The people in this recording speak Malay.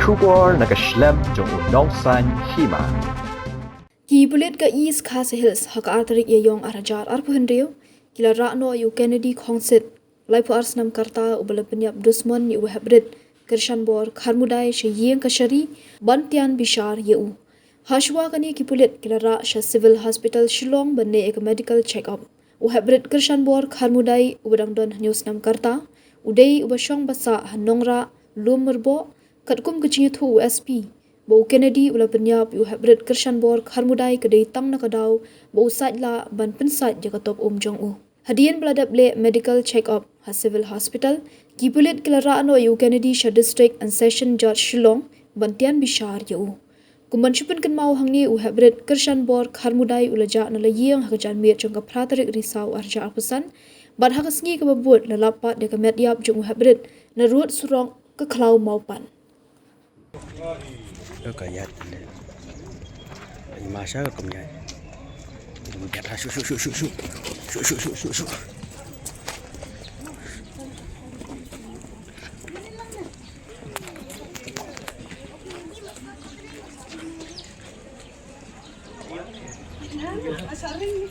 Shubor nakaslem jong unongsan Hima. Kibulit ka East Khas Hills hak arterik yong arajar arpuhendrio kila rakno yu Kenedy Khongsit laipu arsnam karta ubala Pynïap dusman yu Heprit Kyrshanbor kharmudai she Ïingkashari bantian bishar yu hashwa kani kipulit kila rak she civil hospital Shillong bane ek medical check up u Heprit Kyrshanbor kharmudai ubadangdon nyusnam karta udai ubashong basa hanongra lumurbo katkum kechinyu SP Bau Kenedy ula Pynïap yu Heprit Kyrshanbor kharmudai kedai tang na kadaw bau sajla ban pensat jakatop jong u. Hadian beladap le medical check up ha civil hospital kipulit kilara ano yu Kenedy sha district and session judge Shillong bantian bishar yu. Kumban shupin kan mau hangni u Heprit Kyrshanbor kharmudai ula ja na layeng hakajan mir jong ka pratarik risau arja apusan bad hakasngi ka babut lalapat de ka Pynïap jong u Heprit na ruat surong ka klau maupan. Kayak Hima saya kumnya kita su Ïingkashari,